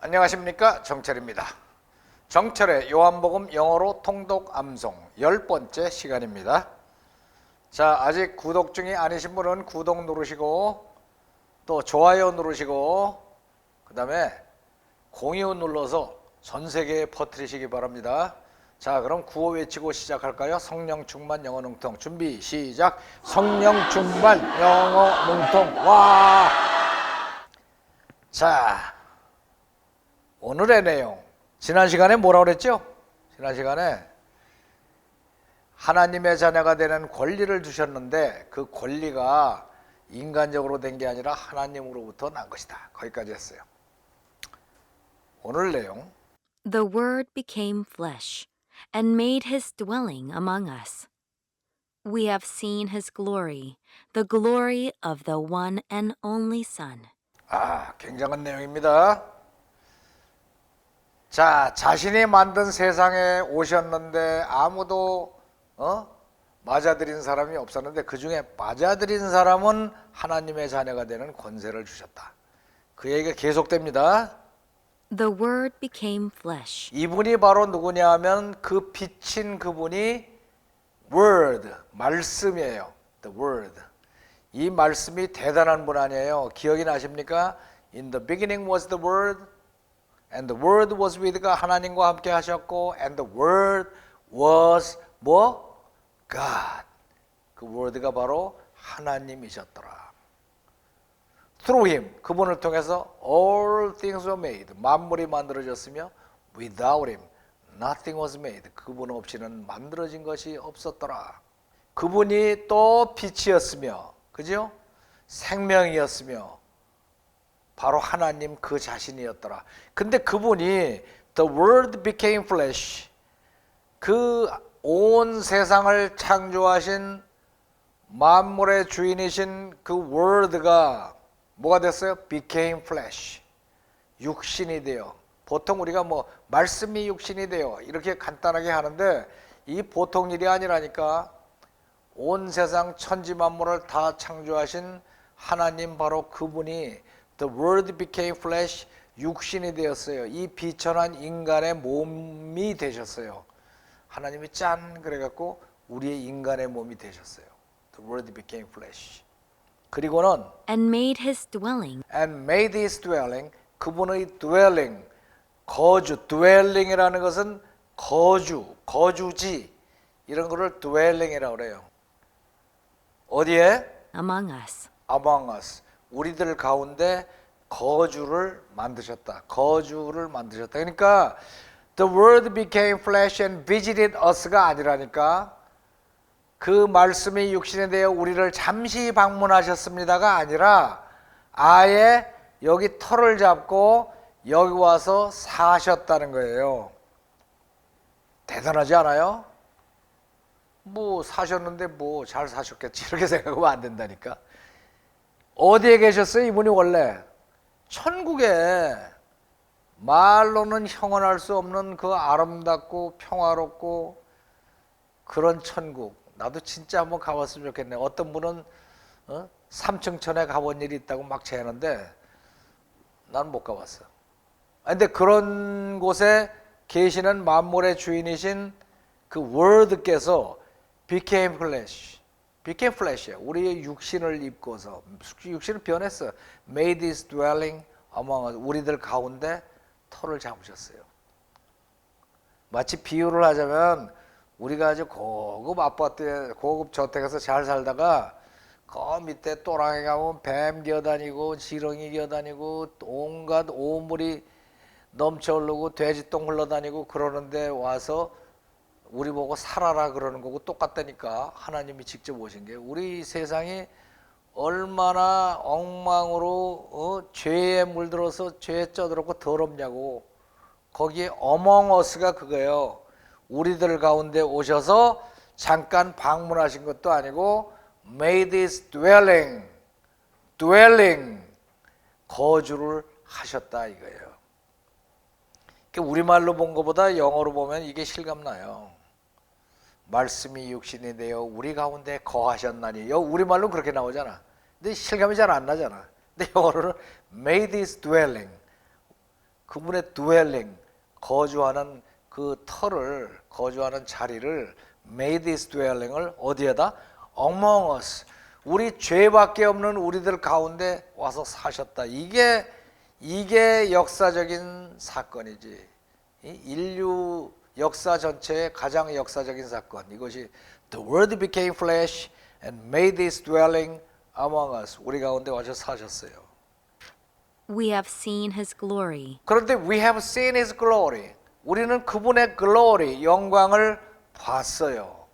안녕하십니까, 정철입니다. 정철의 요한복음 영어로 통독 암송 10번째 시간입니다. 자, 아직 구독 중이 아니신 분은 구독 누르시고 또 좋아요 누르시고 그 다음에 공유 눌러서 전 세계에 퍼뜨리시기 바랍니다. 자, 그럼 구호 외치고 시작할까요? 성령 충만 영어 능통 준비 시작. 성령 충만 영어 능통. 와! 자, 오늘의 내용, 지난 시간에 뭐라고 그랬죠? 지난 시간에 하나님의 자녀가 되는 권리를 주셨는데 그 권리가 인간적으로 된 게 아니라 하나님으로부터 난 것이다. 거기까지 했어요. 오늘 내용, The Word became flesh and made his dwelling among us. We have seen his glory, the glory of the one and only Son. 굉장한 내용입니다. 자, 자신이 만든 세상에 오셨는데 아무도 맞아들인 사람이 없었는데 그 중에 맞아들인 사람은 하나님의 자녀가 되는 권세를 주셨다. 그 얘기가 계속됩니다. The Word became flesh. 이분이 바로 누구냐 하면 그 빛인 그분이 Word, 말씀이에요. The Word. 이 말씀이 대단한 분 아니에요. 기억이 나십니까? In the beginning was the Word, and the Word was with God. 하나님과 함께 하셨고, and the Word was 뭐? God. 그 Word가 바로 하나님이셨더라. Through him, 그분을 통해서 all things were made. 만물이 만들어졌으며 without him, nothing was made. 그분 없이는 만들어진 것이 없었더라. 그분이 또 빛이었으며, 그죠? 생명이었으며 바로 하나님 그 자신이었더라. 근데 그분이 the word became flesh, 그 온 세상을 창조하신 만물의 주인이신 그 word가 뭐가 됐어요? became flesh, 육신이 되어. 보통 우리가 뭐 말씀이 육신이 되어 이렇게 간단하게 하는데 이 보통 일이 아니라니까. 온 세상 천지 만물을 다 창조하신 하나님 바로 그분이 the word became flesh, 육신이 되었어요. 이 비천한 인간의 몸이 되셨어요. 하나님이 짠 그래갖고 우리의 인간의 몸이 되셨어요. The word became flesh. 그리고는 And made his dwelling. and made his dwelling, 그분의 dwelling, 거주, dwelling이라는 것은 거주, 거주지, 이런 거를 dwelling이라고 그래요. 어디에? Among us. among us, 우리들 가운데 거주를 만드셨다. 거주를 만드셨다. 그러니까 the word became flesh and visited us가 아니라니까. 그 말씀이 육신이 되어 우리를 잠시 방문하셨습니다가 아니라 아예 여기 터를 잡고 여기 와서 사셨다는 거예요. 대단하지 않아요? 뭐 사셨는데 뭐 잘 사셨겠지 이렇게 생각하면 안 된다니까. 어디에 계셨어요? 이분이 원래 천국에 말로는 형언할 수 없는 그 아름답고 평화롭고 그런 천국. 나도 진짜 한번 가봤으면 좋겠네. 어떤 분은 삼층천에 가본 일이 있다고 막 제하는데 난 못 가봤어. 근데 그런 곳에 계시는 만물의 주인이신 그 word께서 became flesh, became flesh야. 우리의 육신을 입고서 육신을 변했어. made his dwelling among us. 우리들 가운데 터를 잡으셨어요. 마치 비유를 하자면 우리가 아주 고급 아파트에 고급 저택에서 잘 살다가 그 밑에 또랑에 가면 뱀 기어다니고 지렁이 기어다니고 온갖 오물이 넘쳐 흐르고 돼지똥 흘러다니고 그러는데 와서 우리 보고 살아라 그러는 거고 똑같다니까. 하나님이 직접 오신 게 우리 세상이 얼마나 엉망으로 죄에 물들어서 죄에 쪄들었고 더럽냐고. 거기에 among us가 그거예요. 우리들 가운데 오셔서 잠깐 방문하신 것도 아니고 made his dwelling, dwelling, 거주를 하셨다 이거예요. 우리말로 본 것보다 영어로 보면 이게 실감나요. 말씀이 육신이 되어 우리 가운데 거하셨나니. 우리말로 그렇게 나오잖아. 근데 실감이 잘 안 나잖아. 근데 영어로는 made his dwelling, 그분의 dwelling, 거주하는 그 터를, 거주하는 자리를 made his dwelling을 어디에다? among us. 우리 죄밖에 없는 우리들 가운데 와서 사셨다. 이게 역사적인 사건이지. 이 인류 역사 전체의 가장 역사적인 사건. 이것이 The Word became flesh and made his dwelling among us. 우리 가운데 와서 사셨어요. We have seen his glory. 그런데 we have seen his glory. 우리는 그분의 glory, 영광을 봤어요.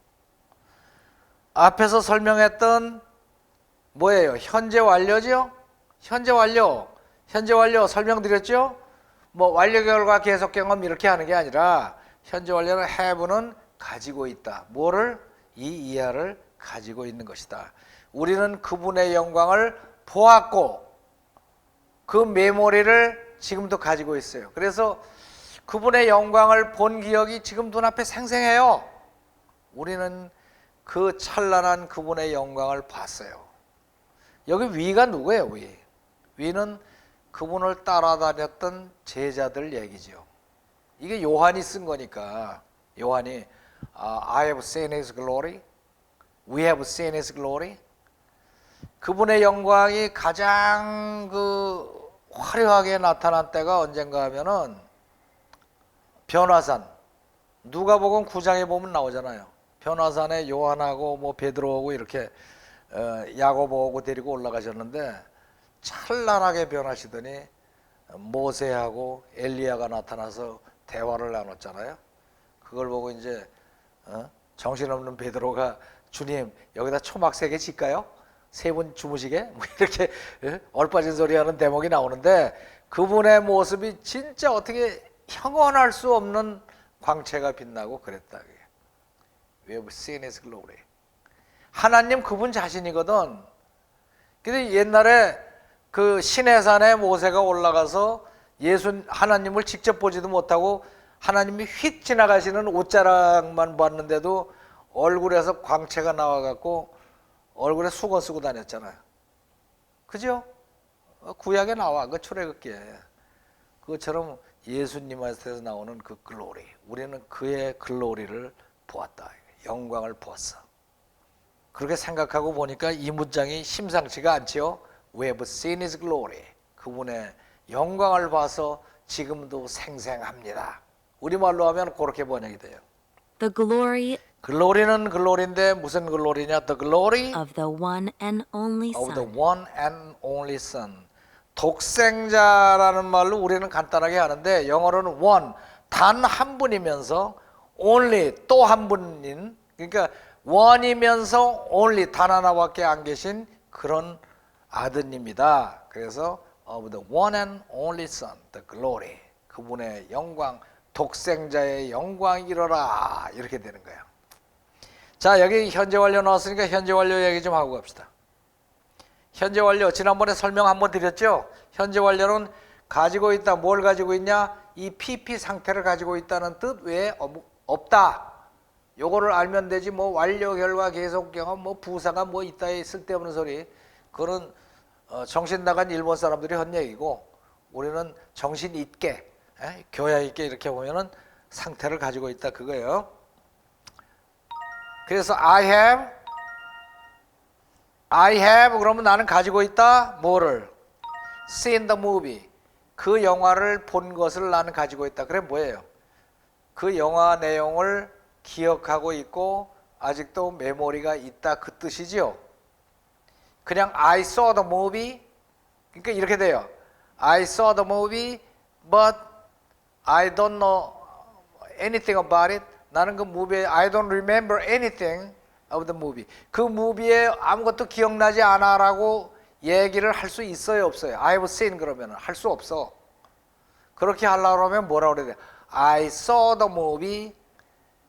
앞에서 설명했던 뭐예요? 현재 완료죠? 현재 완료 설명드렸죠? 뭐 완료 결과 계속 경험 이렇게 하는 게 아니라 현재 완료는 have는 가지고 있다. 뭐를? 이 이하를 가지고 있는 것이다. 우리는 그분의 영광을 보았고 그 메모리를 지금도 가지고 있어요. 그래서 그분의 영광을 본 기억이 지금 눈앞에 생생해요. 우리는 그 찬란한 그분의 영광을 봤어요. 여기 위가 누구예요? 위는 그분을 따라다녔던 제자들 얘기죠. 이게 요한이 쓴 거니까 요한이 I have seen his glory, we have seen his glory. 그분의 영광이 가장 그 화려하게 나타난 때가 언젠가 하면은 변화산, 누가복음 9장에 보면 나오잖아요. 변화산에 요한하고 뭐 베드로하고 이렇게 야고보하고 데리고 올라가셨는데 찬란하게 변하시더니 모세하고 엘리야가 나타나서 대화를 나눴잖아요. 그걸 보고 이제 정신없는 베드로가 주님 여기다 초막 3개 짓까요? 3분 주무시게? 뭐 이렇게 얼빠진 소리 하는 대목이 나오는데 그분의 모습이 진짜 어떻게 형언할 수 없는 광채가 빛나고 그랬다. We have seen his glory. 하나님 그분 자신이거든. 근데 옛날에 그 시내산에 모세가 올라가서 하나님을 직접 보지도 못하고 하나님이 휙 지나가시는 옷자락만 봤는데도 얼굴에서 광채가 나와갖고 얼굴에 수건 쓰고 다녔잖아요. 그죠? 구약에 나와, 그 출애굽기에. 그것처럼 예수님한테서 나오는 그 글로리. 우리는 그의 글로리를 보았다. 영광을 보았어. 그렇게 생각하고 보니까 이 문장이 심상치가 않지요. We have seen his glory. 그분의 영광을 봐서 지금도 생생합니다. 우리말로 하면 그렇게 번역이 돼요. The glory 글로리는 글로리인데 무슨 글로리냐? The glory of the one and only of the Son. one and only Son. 독생자라는 말로 우리는 간단하게 하는데 영어로는 one, 단 한 분이면서 only, 또 한 분인, 그러니까 one이면서 only, 단 하나밖에 안 계신 그런 아드님이다. 그래서 of the one and only Son, the glory. 그분의 영광, 독생자의 영광 이뤄라. 이렇게 되는 거예요. 자, 여기 현재 완료 나왔으니까 현재 완료 얘기 좀 하고 갑시다. 현재 완료, 지난번에 설명 한번 드렸죠? 현재 완료는 가지고 있다. 뭘 가지고 있냐? 이 PP 상태를 가지고 있다는 뜻 외에 없다. 요거를 알면 되지. 뭐 완료, 결과, 계속, 경험, 뭐 부사가 뭐 있다에 쓸데없는 소리. 그거는 정신 나간 일본 사람들이 한 얘기고 우리는 정신 있게, 교양 있게 이렇게 보면은 상태를 가지고 있다 그거예요. 그래서 I have 그러면 나는 가지고 있다. 뭐를? Seen the movie. 그 영화를 본 것을 나는 가지고 있다. 그래 뭐예요? 그 영화 내용을 기억하고 있고 아직도 메모리가 있다 그 뜻이지요. 그냥 I saw the movie. 그러니까 이렇게 돼요. I saw the movie but I don't know anything about it. 나는 그 무비에 I don't remember anything of the movie. 그 무비에 아무것도 기억나지 않아라고 얘기를 할 수 있어요, 없어요? I have seen 그러면 할 수 없어. 그렇게 하려고 하면 뭐라고 그래야 돼? I saw the movie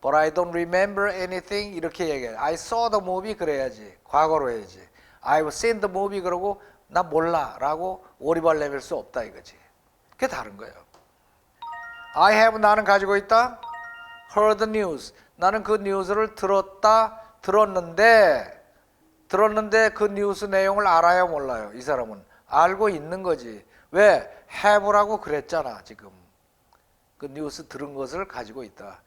but I don't remember anything 이렇게 얘기해. I saw the movie 그래야지. 과거로 해야지. I have seen the movie 그러고 나 몰라 라고 오리발 내밀 수 없다 이거지. 그게 다른 거예요. I have 나는 가지고 있다. Heard the news. 나는 그 뉴스를 들었는데 그 뉴스 내용을 알아요 몰라요? 이 사람은 알고 있는 거지. 왜? have라고 그랬잖아 지금. 그 뉴스 들은 것을 가지고 있다.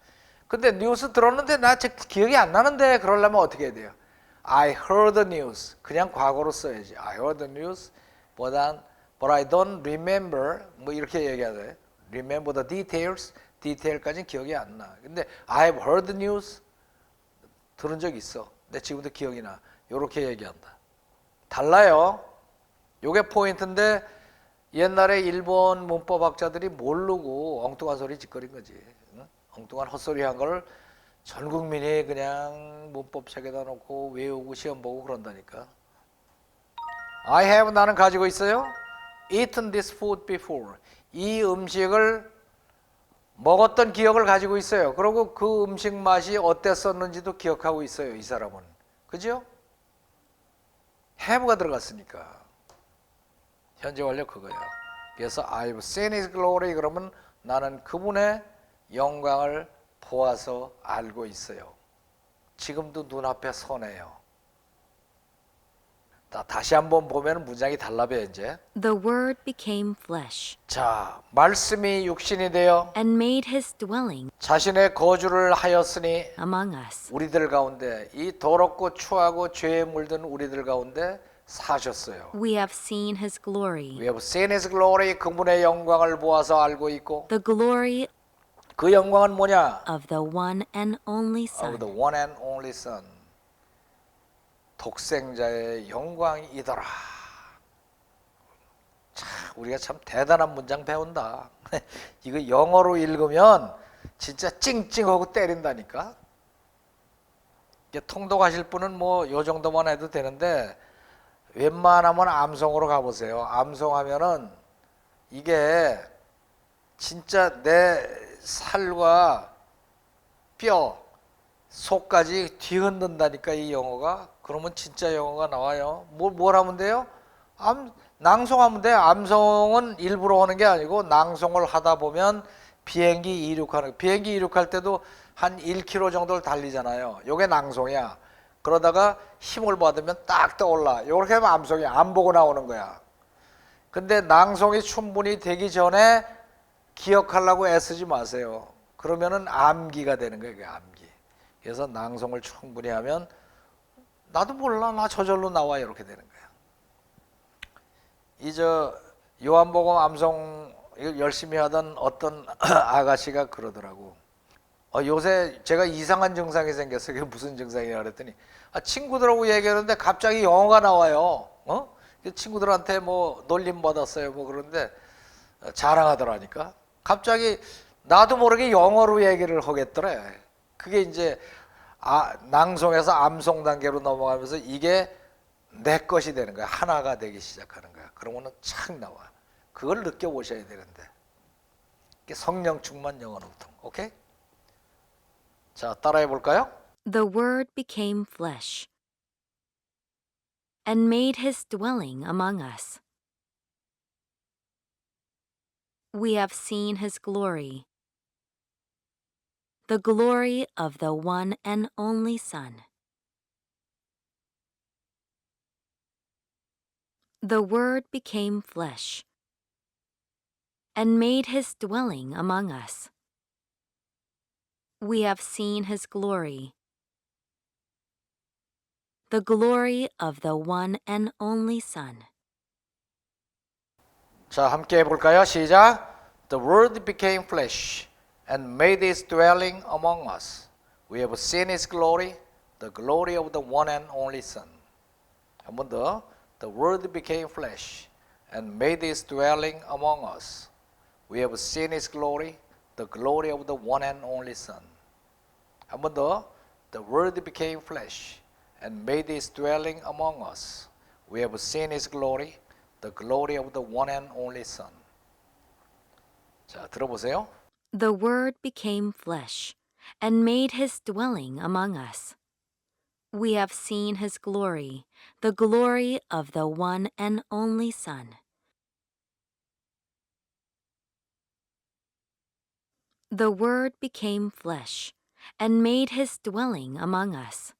근데 뉴스 들었는데 나 기억이 안 나는데 그러려면 어떻게 해야 돼요? I heard the news. 그냥 과거로 써야지. I heard the news 보단 but I don't remember 뭐 이렇게 얘기해야 돼. Remember the details. 디테일까지는 기억이 안 나. 근데 I've heard the news. 들은 적 있어. 근데 지금도 기억이 나. 이렇게 얘기한다. 달라요. 요게 포인트인데 옛날에 일본 문법학자들이 모르고 엉뚱한 소리 짓거린 거지. 응? 엉뚱한 헛소리 한 걸 전 국민이 그냥 문법책에다 놓고 외우고 시험 보고 그런다니까. I have 나는 가지고 있어요. Eaten this food before. 이 음식을 먹었던 기억을 가지고 있어요. 그리고 그 음식 맛이 어땠었는지도 기억하고 있어요. 이 사람은. 그죠? have가 들어갔으니까. 현재 완료 그거야. 그래서 I've seen his glory 그러면 나는 그분의 영광을 보아서 알고 있어요. 지금도 눈앞에 서네요. 다시 한번 보면 문장이 달라요 이제. The Word became flesh 자, 말씀이 육신이 되어 and made his dwelling 자신의 거주를 하였으니 among us. 우리들 가운데 이 더럽고 추하고 죄에 물든 우리들 가운데 사셨어요. We have seen his glory, We have seen his glory 그분의 영광을 보아서 알고 있고 the glory 그 영광은 뭐냐? of the one and only Of Son. the one and only Son. 독생자의 영광이더라. 참 우리가 참 대단한 문장 배운다. 이거 영어로 읽으면 진짜 찡찡하고 때린다니까. 이게 통독하실 분은 뭐 요 정도만 해도 되는데 웬만하면 암송으로 가보세요. 암송하면은 이게 진짜 내 살과 뼈, 속까지 뒤흔든다니까 이 영어가. 그러면 진짜 영어가 나와요. 뭘 하면 돼요? 낭송하면 돼요. 암송은 일부러 하는 게 아니고 낭송을 하다 보면 비행기 이륙할 때도 한 1km 정도를 달리잖아요. 요게 낭송이야. 그러다가 힘을 받으면 딱 떠올라. 요렇게 하면 암송이야. 안 보고 나오는 거야. 근데 낭송이 충분히 되기 전에 기억하려고 애쓰지 마세요. 그러면은 암기가 되는 거예요. 암기. 그래서 낭송을 충분히 하면 나도 몰라. 나 저절로 나와. 이렇게 되는 거야. 요한복음 암송 열심히 하던 어떤 아가씨가 그러더라고. 요새 제가 이상한 증상이 생겼어요. 그게 무슨 증상이냐 그랬더니 친구들하고 얘기하는데 갑자기 영어가 나와요. 친구들한테 뭐 놀림 받았어요. 뭐 그런데 자랑하더라니까. 갑자기 나도 모르게 영어로 얘기를 하겠더래. 그게 이제 낭송에서 암송 단계로 넘어가면서 이게 내 것이 되는 거야. 하나가 되기 시작하는 거야. 그러면은 착 나와. 그걸 느껴보셔야 되는데. 이게 성령 충만 영어 능통. 오케이? 자, 따라해 볼까요? The Word became flesh and made his dwelling among us. We have seen his glory, the glory of the one and only Son. The Word became flesh and made his dwelling among us. We have seen his glory, the glory of the one and only Son. 자, 함께 해볼까요? 시작. The Word became flesh and made his dwelling among us. We have seen his glory, the glory of the one and only Son. 한 번 더. The Word became flesh and made his dwelling among us. We have seen his glory, the glory of the one and only Son. 한 번 더. The Word became flesh and made his dwelling among us. We have seen his glory, the glory of the one and only Son. 자, 들어보세요. The Word became flesh and made his dwelling among us. We have seen his glory, the glory of the one and only Son. The Word became flesh and made his dwelling among us.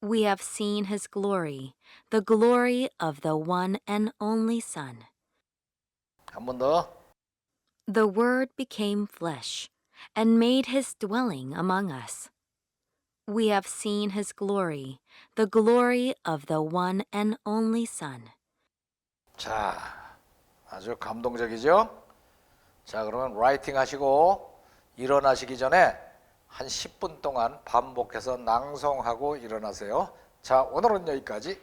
We have seen his glory, the glory of the one and only Son. 한 번 더. The Word became flesh and made his dwelling among us. We have seen his glory, the glory of the one and only Son. 자, 아주 감동적이죠? 자, 그러면 라이팅 하시고 일어나시기 전에 한 10분 동안 반복해서 낭송하고 일어나세요. 자, 오늘은 여기까지.